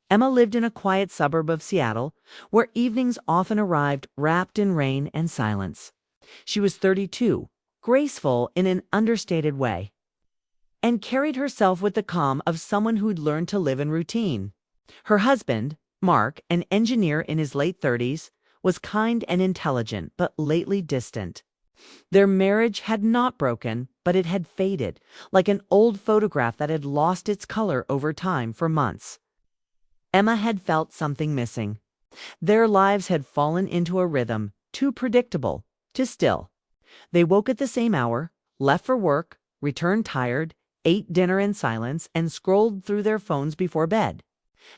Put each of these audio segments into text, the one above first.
Emma lived in a quiet suburb of Seattle, where evenings often arrived wrapped in rain and silence. She was 32, graceful in an understated way, and carried herself with the calm of someone who'd learned to live in routine. Her husband, Mark, an engineer in his late 30s, was kind and intelligent, but lately distant. Their marriage had not broken, but it had faded, like an old photograph that had lost its color over time for months. Emma had felt something missing. Their lives had fallen into a rhythm, too predictable, too still. They woke at the same hour, left for work, returned tired, ate dinner in silence, and scrolled through their phones before bed.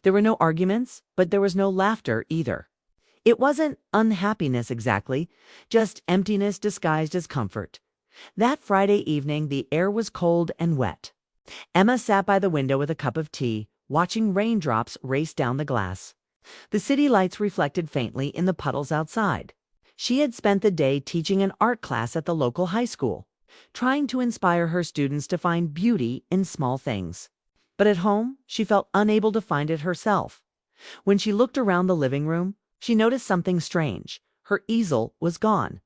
There were no arguments, but there was no laughter either. It wasn't unhappiness exactly, just emptiness disguised as comfort. That Friday evening, the air was cold and wet. Emma sat by the window with a cup of tea, watching raindrops race down the glass. The city lights reflected faintly in the puddles outside. She had spent the day teaching an art class at the local high school, trying to inspire her students to find beauty in small things. But at home, she felt unable to find it herself. When she looked around the living room, she noticed something strange. Her easel was gone.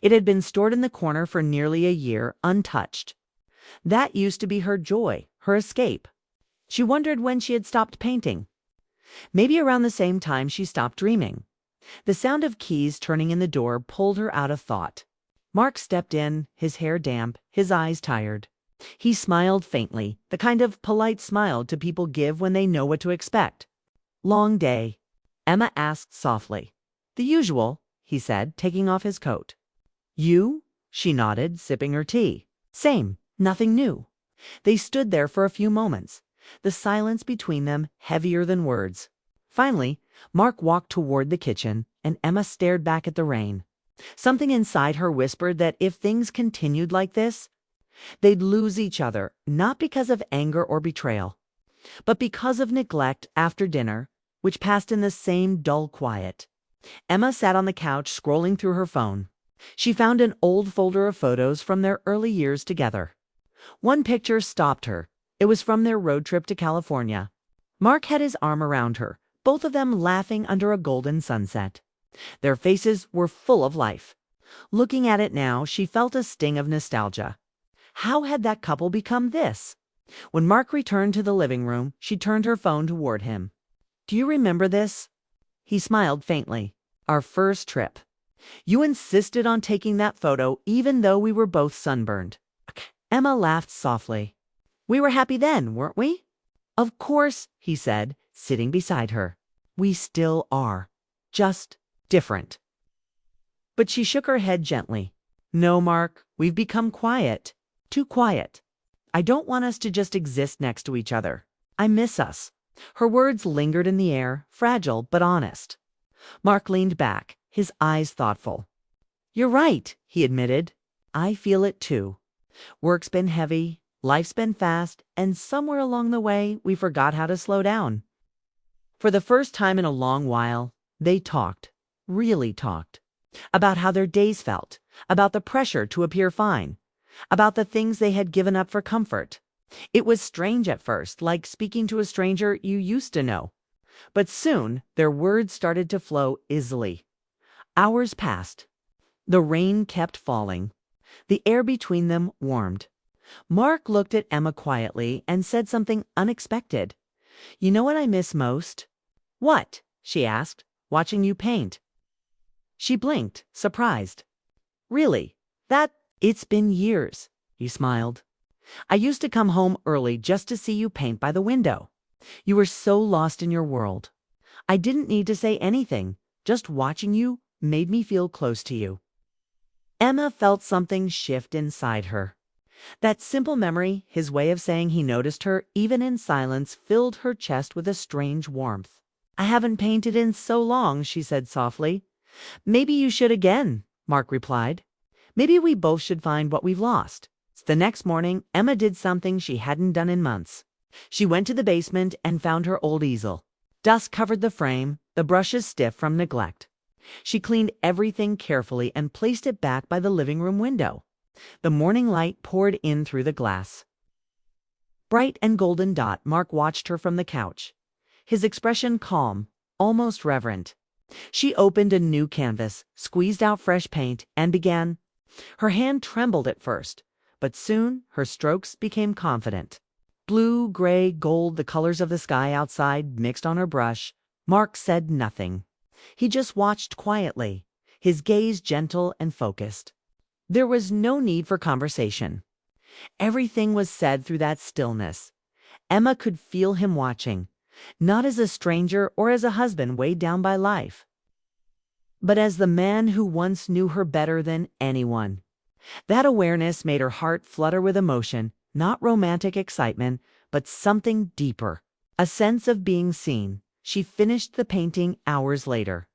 It had been stored in the corner for nearly a year, untouched. That used to be her joy, her escape. She wondered when she had stopped painting. Maybe around the same time she stopped dreaming. The sound of keys turning in the door pulled her out of thought. Mark stepped in, his hair damp, his eyes tired. He smiled faintly, the kind of polite smile to people give when they know what to expect. "Long day?" Emma asked softly. "The usual," he said, taking off his coat. "You?" She nodded, sipping her tea. "Same. Nothing new." They stood there for a few moments, the silence between them heavier than words. Finally, Mark walked toward the kitchen, and Emma stared back at the rain. Something inside her whispered that if things continued like this, they'd lose each other, not because of anger or betrayal, but because of neglect after dinner, which passed in the same dull quiet. Emma sat on the couch, scrolling through her phone. She found an old folder of photos from their early years together. One picture stopped her. It was from their road trip to California. Mark had his arm around her, both of them laughing under a golden sunset. Their faces were full of life. Looking at it now, she felt a sting of nostalgia. How had that couple become this? When Mark returned to the living room, she turned her phone toward him. "Do you remember this?" He smiled faintly. "Our first trip. You insisted on taking that photo even though we were both sunburned." Emma laughed softly. "We were happy then, weren't we?" "Of course," he said, sitting beside her. "We still are. Just different." But she shook her head gently. "No, Mark, we've become quiet. Too quiet. I don't want us to just exist next to each other. I miss us." Her words lingered in the air, fragile but honest. Mark leaned back, his eyes thoughtful. "You're right," he admitted. "I feel it too. Work's been heavy, life's been fast, and somewhere along the way we forgot how to slow down." For the first time in a long while, they talked, really talked, about how their days felt, about the pressure to appear fine, about the things they had given up for comfort. It was strange at first, like speaking to a stranger you used to know. But soon their words started to flow easily. Hours passed. The rain kept falling. The air between them warmed. Mark looked at Emma quietly and said something unexpected. "You know what I miss most?" "What?" she asked. "Watching you paint." She blinked, surprised. "Really? It's been years," he smiled. "I used to come home early just to see you paint by the window. You were so lost in your world. I didn't need to say anything. Just watching you made me feel close to you." Emma felt something shift inside her. That simple memory, his way of saying he noticed her, even in silence, filled her chest with a strange warmth. "I haven't painted in so long," she said softly. "Maybe you should again," Mark replied. "Maybe we both should find what we've lost." The next morning, Emma did something she hadn't done in months. She went to the basement and found her old easel. Dust covered the frame, the brushes stiff from neglect. She cleaned everything carefully and placed it back by the living room window. The morning light poured in through the glass. Bright and golden dot, Mark watched her from the couch. his expression calm, almost reverent. She opened a new canvas, squeezed out fresh paint, and began. Her hand trembled at first, but soon her strokes became confident. Blue, gray, gold, the colors of the sky outside mixed on her brush. Mark said nothing. He just watched quietly, his gaze gentle and focused. There was no need for conversation. Everything was said through that stillness. Emma could feel him watching, not as a stranger or as a husband weighed down by life, but as the man who once knew her better than anyone. That awareness made her heart flutter with emotion, not romantic excitement, but something deeper, a sense of being seen. She finished the painting hours later.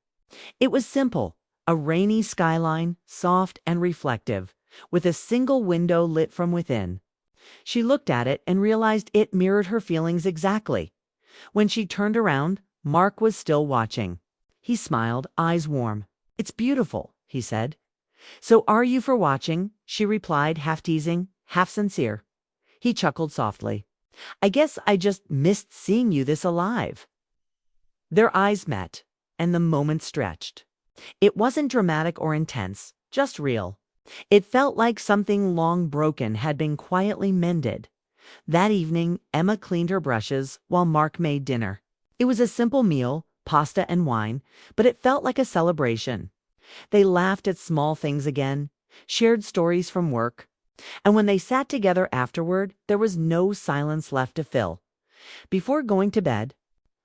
It was simple, a rainy skyline, soft and reflective, with a single window lit from within. She looked at it and realized it mirrored her feelings exactly. When she turned around, Mark was still watching. He smiled, eyes warm. "It's beautiful," he said. "So are you for watching?" she replied, half teasing, half sincere. He chuckled softly. "I guess I just missed seeing you this alive." Their eyes met, and the moment stretched. It wasn't dramatic or intense, just real. It felt like something long broken had been quietly mended. That evening, Emma cleaned her brushes while Mark made dinner. It was a simple meal, pasta and wine, but it felt like a celebration. They laughed at small things again, shared stories from work, and when they sat together afterward, there was no silence left to fill. Before going to bed,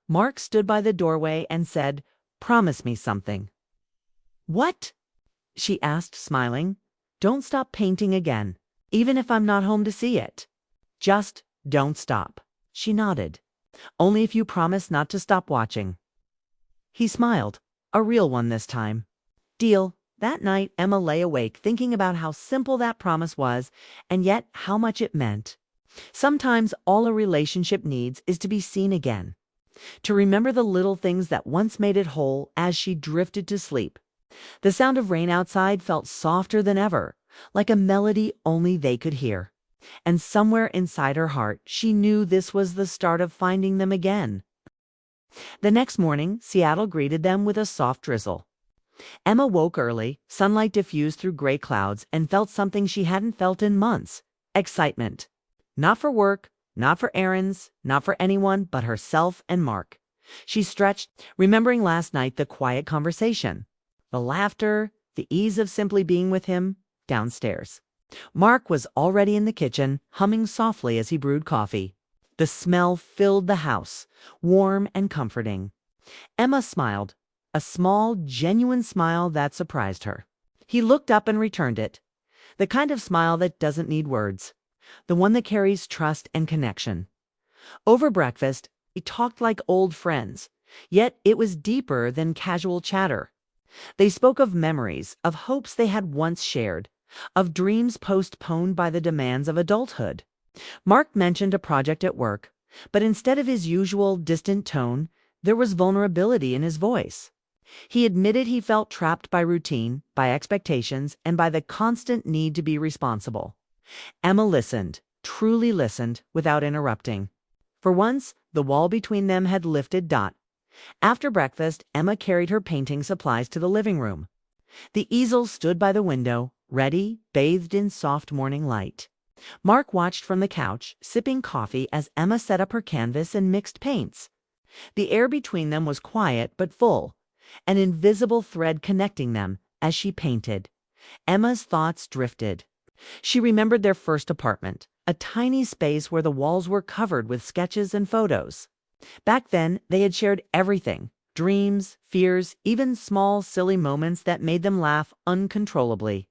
Mark stood by the doorway and said, "Promise me something." "What?" she asked, smiling. "Don't stop painting again, even if I'm not home to see it. Just don't stop." She nodded. "Only if you promise not to stop watching." He smiled, a real one this time. Deal. That night, Emma lay awake thinking about how simple that promise was, and yet how much it meant. Sometimes all a relationship needs is to be seen again, to remember the little things that once made it whole. As she drifted to sleep, the sound of rain outside felt softer than ever, like a melody only they could hear. And somewhere inside her heart, she knew this was the start of finding them again. The next morning, Seattle greeted them with a soft drizzle. Emma woke early, sunlight diffused through gray clouds, and felt something she hadn't felt in months: excitement. Not for work, not for errands, not for anyone but herself and Mark. She stretched, remembering last night the quiet conversation, the laughter, the ease of simply being with him downstairs. Mark was already in the kitchen, humming softly as he brewed coffee. The smell filled the house, warm and comforting. Emma smiled, a small, genuine smile that surprised her. He looked up and returned it, the kind of smile that doesn't need words, the one that carries trust and connection. Over breakfast, they talked like old friends, yet it was deeper than casual chatter. They spoke of memories, of hopes they had once shared, of dreams postponed by the demands of adulthood. Mark mentioned a project at work, but instead of his usual distant tone, there was vulnerability in his voice. He admitted he felt trapped by routine, by expectations, and by the constant need to be responsible. Emma listened, truly listened, without interrupting. For once, the wall between them had lifted. After breakfast, Emma carried her painting supplies to the living room. The easel stood by the window, ready, bathed in soft morning light. Mark watched from the couch, sipping coffee as Emma set up her canvas and mixed paints. The air between them was quiet but full, an invisible thread connecting them as she painted. Emma's thoughts drifted. She remembered their first apartment, a tiny space where the walls were covered with sketches and photos. Back then, they had shared everything: dreams, fears, even small, silly moments that made them laugh uncontrollably.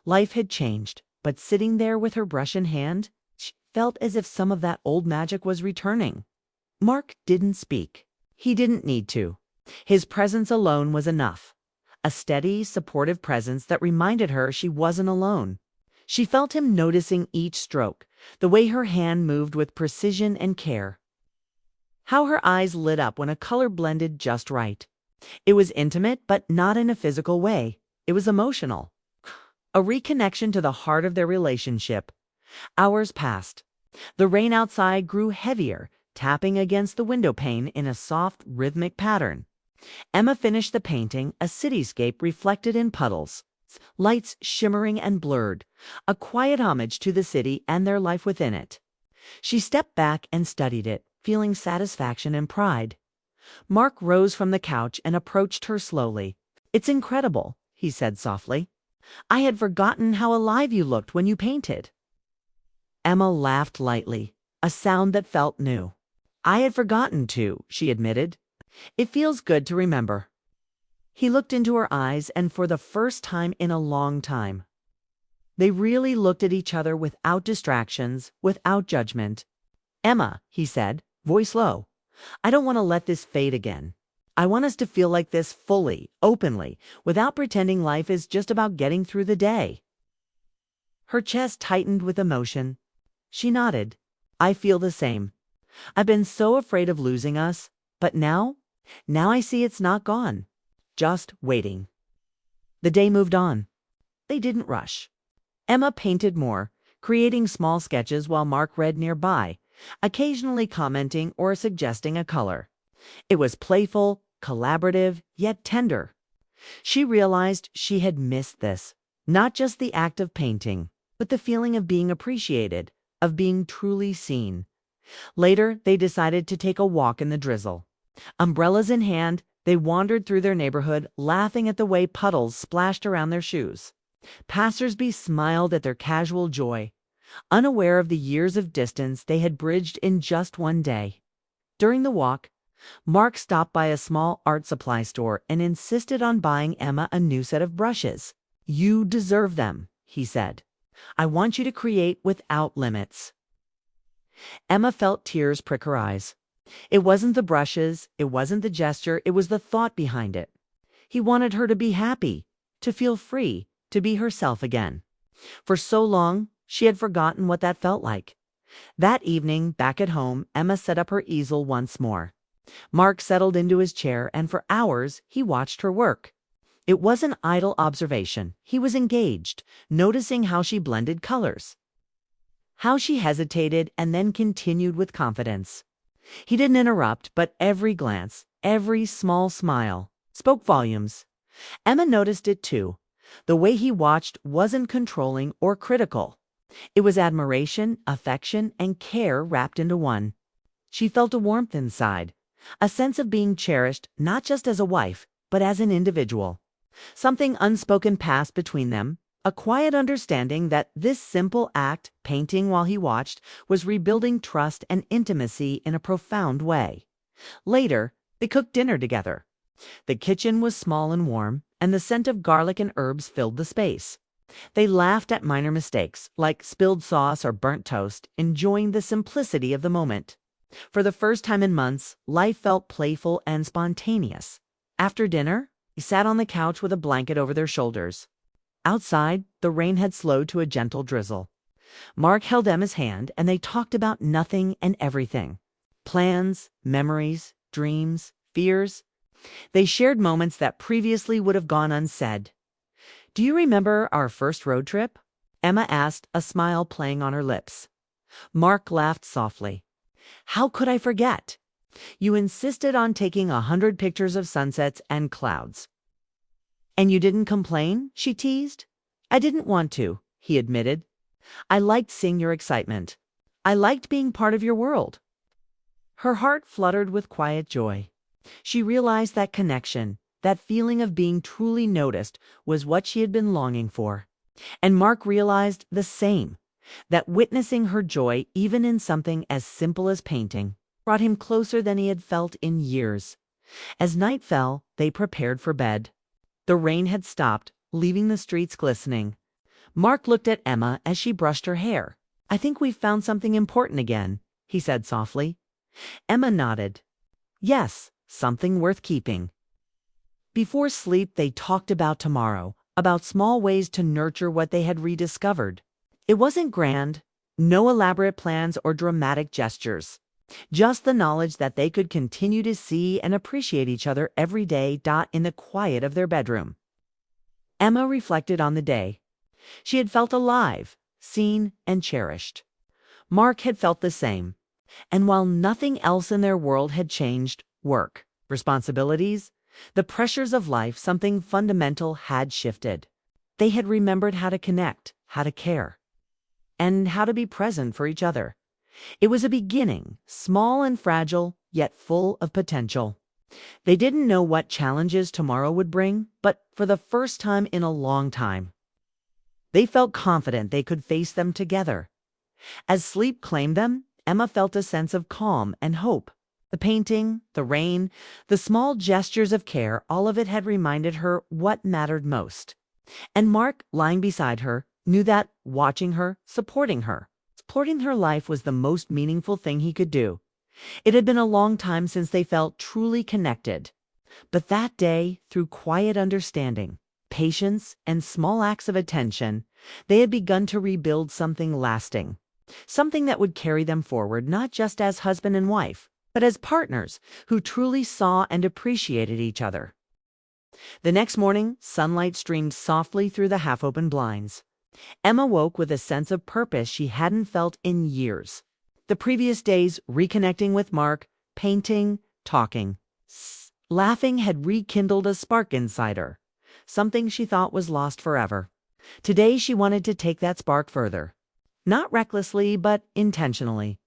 Life had changed, but sitting there with her brush in hand, she felt as if some of that old magic was returning. Mark didn't speak. He didn't need to. His presence alone was enough. A steady, supportive presence that reminded her she wasn't alone. She felt him noticing each stroke, the way her hand moved with precision and care. How her eyes lit up when a color blended just right. It was intimate, but not in a physical way. It was emotional. A reconnection to the heart of their relationship. Hours passed. The rain outside grew heavier, tapping against the window pane in a soft, rhythmic pattern. Emma finished the painting, a cityscape reflected in puddles, lights shimmering and blurred, a quiet homage to the city and their life within it. She stepped back and studied it, feeling satisfaction and pride. Mark rose from the couch and approached her slowly. "It's incredible," he said softly. "I had forgotten how alive you looked when you painted." Emma laughed lightly, a sound that felt new. "I had forgotten too," she admitted. "It feels good to remember." He looked into her eyes, and for the first time in a long time, they really looked at each other without distractions, without judgment. "Emma," he said, voice low, "I don't want to let this fade again. I want us to feel like this fully, openly, without pretending life is just about getting through the day." Her chest tightened with emotion. She nodded. "I feel the same. I've been so afraid of losing us, but now I see it's not gone, just waiting." The day moved on. They didn't rush. Emma painted more, creating small sketches while Mark read nearby, occasionally commenting or suggesting a color. It was playful, collaborative, yet tender. She realized she had missed this, not just the act of painting, but the feeling of being appreciated, of being truly seen. Later, they decided to take a walk in the drizzle. Umbrellas in hand, they wandered through their neighborhood, laughing at the way puddles splashed around their shoes. Passers-by smiled at their casual joy, unaware of the years of distance they had bridged in just one day. During the walk, Mark stopped by a small art supply store and insisted on buying Emma a new set of brushes. "You deserve them," he said. "I want you to create without limits." Emma felt tears prick her eyes. It wasn't the brushes, it wasn't the gesture, it was the thought behind it. He wanted her to be happy, to feel free, to be herself again. For so long, she had forgotten what that felt like. That evening, back at home, Emma set up her easel once more. Mark settled into his chair, and for hours he watched her work. It wasn't idle observation. He was engaged, noticing how she blended colors, how she hesitated and then continued with confidence. He didn't interrupt, but every glance, every small smile, spoke volumes. Emma noticed it too. The way he watched wasn't controlling or critical. It was admiration, affection, and care wrapped into one. She felt a warmth inside, a sense of being cherished not just as a wife, but as an individual. Something unspoken passed between them, a quiet understanding that this simple act, painting while he watched, was rebuilding trust and intimacy in a profound way. Later, they cooked dinner together. The kitchen was small and warm, and the scent of garlic and herbs filled the space. They laughed at minor mistakes, like spilled sauce or burnt toast, enjoying the simplicity of the moment. For the first time in months, life felt playful and spontaneous. After dinner, they sat on the couch with a blanket over their shoulders. Outside, the rain had slowed to a gentle drizzle. Mark held Emma's hand, and they talked about nothing and everything. Plans, memories, dreams, fears. They shared moments that previously would have gone unsaid. "Do you remember our first road trip?" Emma asked, a smile playing on her lips. Mark laughed softly. "How could I forget? You insisted on taking 100 pictures of sunsets and clouds." "And you didn't complain?" she teased. "I didn't want to," he admitted. "I liked seeing your excitement. I liked being part of your world." Her heart fluttered with quiet joy. She realized that connection, that feeling of being truly noticed, was what she had been longing for. And Mark realized the same, that witnessing her joy, even in something as simple as painting, brought him closer than he had felt in years. As night fell, they prepared for bed. The rain had stopped, leaving the streets glistening. Mark looked at Emma as she brushed her hair. "I think we've found something important again," he said softly. Emma nodded. "Yes, something worth keeping." Before sleep, they talked about tomorrow, about small ways to nurture what they had rediscovered. It wasn't grand, no elaborate plans or dramatic gestures, just the knowledge that they could continue to see and appreciate each other every day in the quiet of their bedroom. Emma reflected on the day. She had felt alive, seen, and cherished. Mark had felt the same. And while nothing else in their world had changed, work, responsibilities, the pressures of life, something fundamental had shifted. They had remembered how to connect, how to care, and how to be present for each other. It was a beginning, small and fragile, yet full of potential. They didn't know what challenges tomorrow would bring, but for the first time in a long time, they felt confident they could face them together. As sleep claimed them, Emma felt a sense of calm and hope. The painting, the rain, the small gestures of care, all of it had reminded her what mattered most. And Mark, lying beside her, knew that watching her, supporting her life was the most meaningful thing he could do. It had been a long time since they felt truly connected. But that day, through quiet understanding, patience, and small acts of attention, they had begun to rebuild something lasting. Something that would carry them forward not just as husband and wife, but as partners who truly saw and appreciated each other. The next morning, sunlight streamed softly through the half-open blinds. Emma woke with a sense of purpose she hadn't felt in years. The previous days, reconnecting with Mark, painting, talking, laughing had rekindled a spark inside her, something she thought was lost forever. Today she wanted to take that spark further. Not recklessly, but intentionally,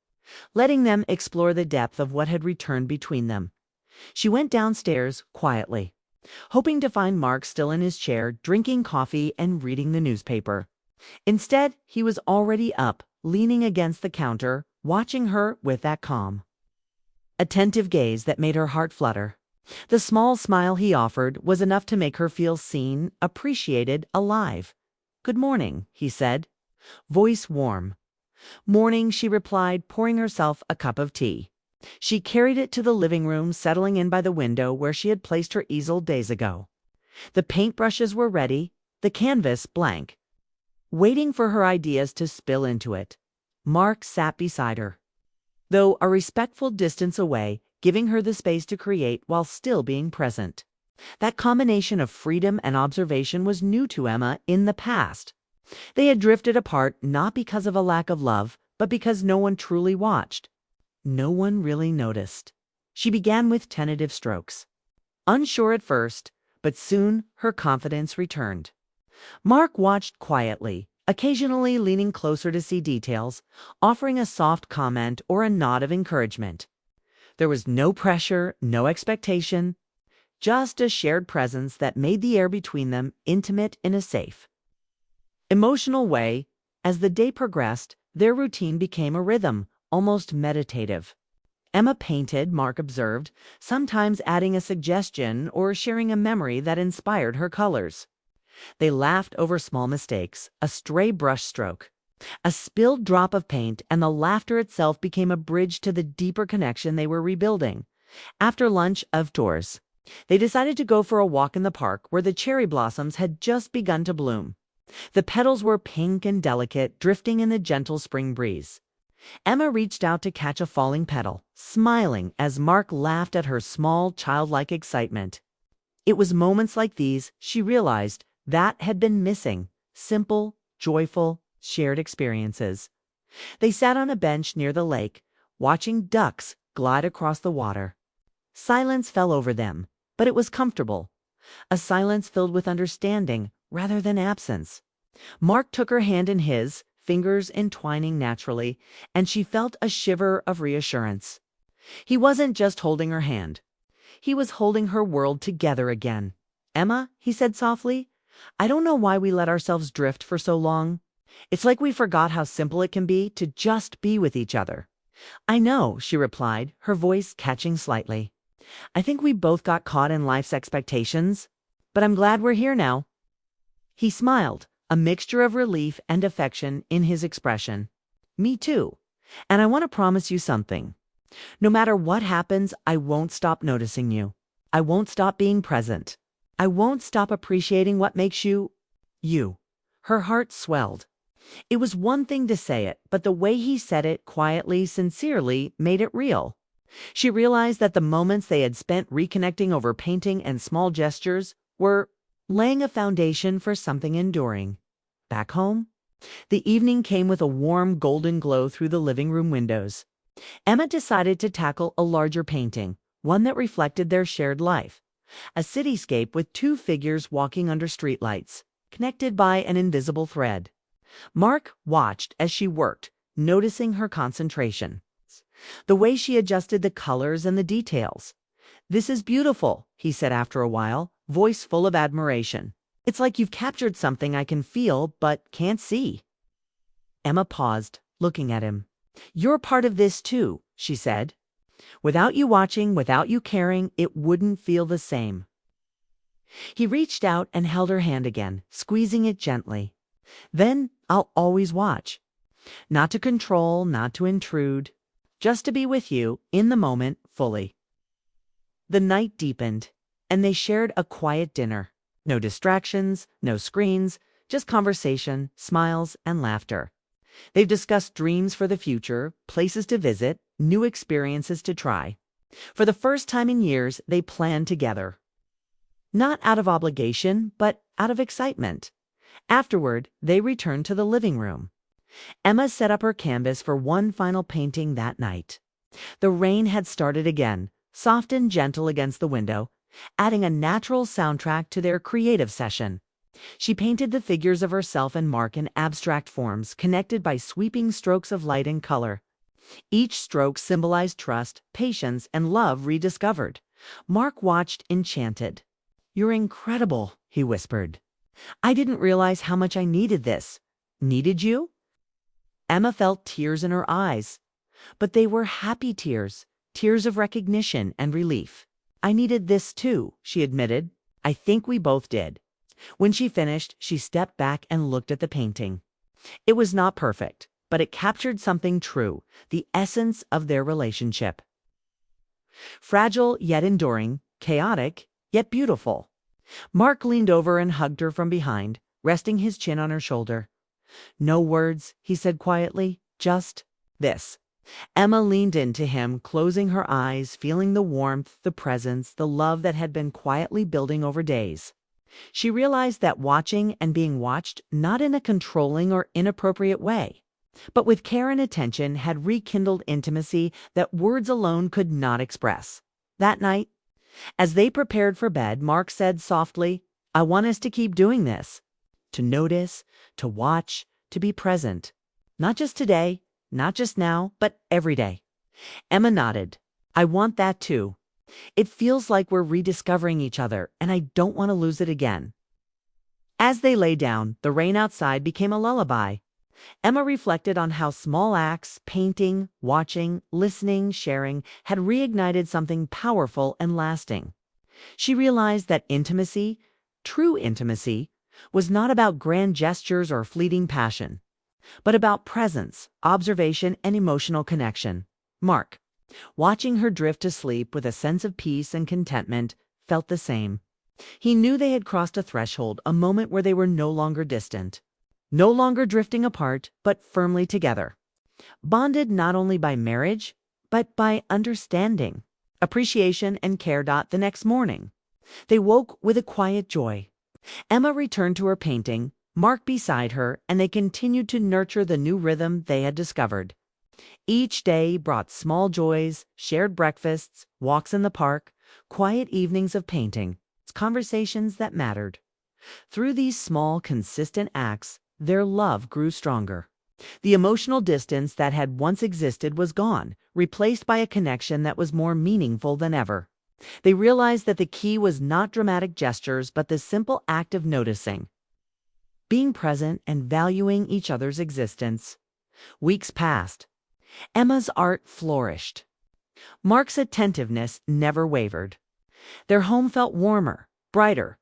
letting them explore the depth of what had returned between them. She went downstairs quietly, hoping to find Mark still in his chair, drinking coffee and reading the newspaper. Instead, he was already up, leaning against the counter, watching her with that calm, attentive gaze that made her heart flutter. The small smile he offered was enough to make her feel seen, appreciated, alive. "Good morning," he said, voice warm. "Morning," she replied, pouring herself a cup of tea. She carried it to the living room, settling in by the window where she had placed her easel days ago. The paintbrushes were ready, the canvas blank, waiting for her ideas to spill into it. Mark sat beside her, though a respectful distance away, giving her the space to create while still being present. That combination of freedom and observation was new to Emma in the past. They had drifted apart not because of a lack of love, but because no one truly watched. No one really noticed. She began with tentative strokes, unsure at first, but soon her confidence returned. Mark watched quietly, occasionally leaning closer to see details, offering a soft comment or a nod of encouragement. There was no pressure, no expectation, just a shared presence that made the air between them intimate in a safe, emotional way. As the day progressed, their routine became a rhythm, almost meditative. Emma painted, Mark observed, sometimes adding a suggestion or sharing a memory that inspired her colors. They laughed over small mistakes, a stray brush stroke, a spilled drop of paint, and the laughter itself became a bridge to the deeper connection they were rebuilding. After lunch, outdoors, they decided to go for a walk in the park where the cherry blossoms had just begun to bloom. The petals were pink and delicate, drifting in the gentle spring breeze. Emma reached out to catch a falling petal, smiling as Mark laughed at her small, childlike excitement. It was moments like these, she realized, that had been missing. Simple, joyful, shared experiences. They sat on a bench near the lake, watching ducks glide across the water. Silence fell over them, but it was comfortable. A silence filled with understanding rather than absence. Mark took her hand in his, fingers entwining naturally, and she felt a shiver of reassurance. He wasn't just holding her hand. He was holding her world together again. "Emma," he said softly, "I don't know why we let ourselves drift for so long. It's like we forgot how simple it can be to just be with each other." "I know," she replied, her voice catching slightly. "I think we both got caught in life's expectations, but I'm glad we're here now." He smiled, a mixture of relief and affection in his expression. "Me too. And I want to promise you something. No matter what happens, I won't stop noticing you. I won't stop being present. I won't stop appreciating what makes you, you." Her heart swelled. It was one thing to say it, but the way he said it, quietly, sincerely, made it real. She realized that the moments they had spent reconnecting over painting and small gestures were laying a foundation for something enduring. Back home, the evening came with a warm golden glow through the living room windows. Emma decided to tackle a larger painting, one that reflected their shared life. A cityscape with two figures walking under streetlights, connected by an invisible thread. Mark watched as she worked, noticing her concentration. The way she adjusted the colors and the details. "This is beautiful," he said after a while, voice full of admiration. "It's like you've captured something I can feel but can't see." Emma paused, looking at him. "You're part of this too," she said. "Without you watching, without you caring, it wouldn't feel the same." He reached out and held her hand again, squeezing it gently. "Then I'll always watch. Not to control, not to intrude. Just to be with you, in the moment, fully." The night deepened, and they shared a quiet dinner. No distractions, no screens, just conversation, smiles, and laughter. They've discussed dreams for the future, places to visit, new experiences to try. For the first time in years, they planned together. Not out of obligation, but out of excitement. Afterward, they returned to the living room. Emma set up her canvas for one final painting that night. The rain had started again, soft and gentle against the window, adding a natural soundtrack to their creative session. She painted the figures of herself and Mark in abstract forms, connected by sweeping strokes of light and color. Each stroke symbolized trust, patience, and love rediscovered. Mark watched, enchanted. "You're incredible," he whispered. "I didn't realize how much I needed this." "Needed you?" Emma felt tears in her eyes. But they were happy tears, tears of recognition and relief. "I needed this too," she admitted. "I think we both did." When she finished, she stepped back and looked at the painting. It was not perfect, but it captured something true, the essence of their relationship. Fragile yet enduring, chaotic yet beautiful. Mark leaned over and hugged her from behind, resting his chin on her shoulder. "No words," he said quietly, "just this." Emma leaned into him, closing her eyes, feeling the warmth, the presence, the love that had been quietly building over days. She realized that watching and being watched, not in a controlling or inappropriate way, but with care and attention, had rekindled intimacy that words alone could not express. That night, as they prepared for bed, Mark said softly, "I want us to keep doing this. To notice, to watch, to be present. Not just today, not just now, but every day." Emma nodded. "I want that too. It feels like we're rediscovering each other, and I don't want to lose it again." As they lay down, the rain outside became a lullaby. Emma reflected on how small acts, painting, watching, listening, sharing, had reignited something powerful and lasting. She realized that intimacy, true intimacy, was not about grand gestures or fleeting passion, but about presence, observation, and emotional connection. Mark, watching her drift to sleep with a sense of peace and contentment, felt the same. He knew they had crossed a threshold, a moment where they were no longer distant. No longer drifting apart, but firmly together. Bonded not only by marriage, but by understanding, appreciation, and care. The next morning, they woke with a quiet joy. Emma returned to her painting, Mark beside her, and they continued to nurture the new rhythm they had discovered. Each day brought small joys, shared breakfasts, walks in the park, quiet evenings of painting, conversations that mattered. Through these small, consistent acts, their love grew stronger. The emotional distance that had once existed was gone, replaced by a connection that was more meaningful than ever. They realized that the key was not dramatic gestures, but the simple act of noticing, being present, and valuing each other's existence. Weeks passed. Emma's art flourished. Mark's attentiveness never wavered. Their home felt warmer, brighter,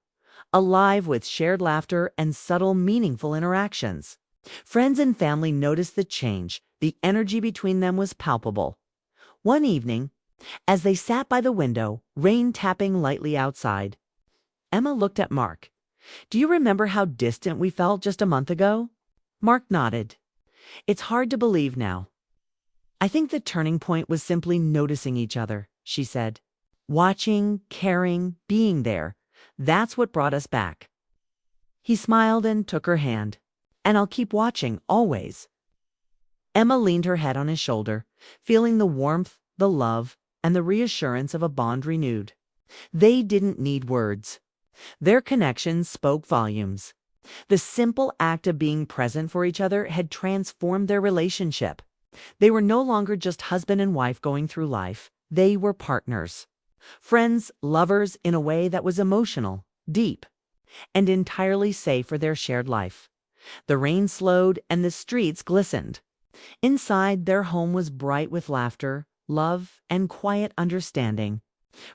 alive with shared laughter and subtle, meaningful interactions. Friends and family noticed the change. The energy between them was palpable. One evening, as they sat by the window, rain tapping lightly outside, Emma looked at Mark. "Do you remember how distant we felt just a month ago?" Mark nodded. "It's hard to believe now." "I think the turning point was simply noticing each other," she said. "Watching, caring, being there. That's what brought us back." He smiled and took her hand. "And I'll keep watching, always." Emma leaned her head on his shoulder, feeling the warmth, the love, and the reassurance of a bond renewed. They didn't need words. Their connection spoke volumes. The simple act of being present for each other had transformed their relationship. They were no longer just husband and wife going through life. They were partners. Friends, lovers in a way that was emotional, deep, and entirely safe for their shared life. The rain slowed and the streets glistened. Inside, their home was bright with laughter, love, and quiet understanding.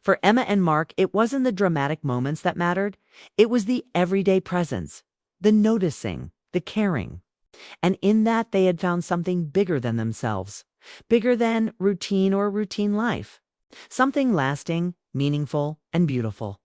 For Emma and Mark, it wasn't the dramatic moments that mattered. It was the everyday presence, the noticing, the caring. And in that, they had found something bigger than themselves, bigger than routine or routine life, something lasting, meaningful, and beautiful.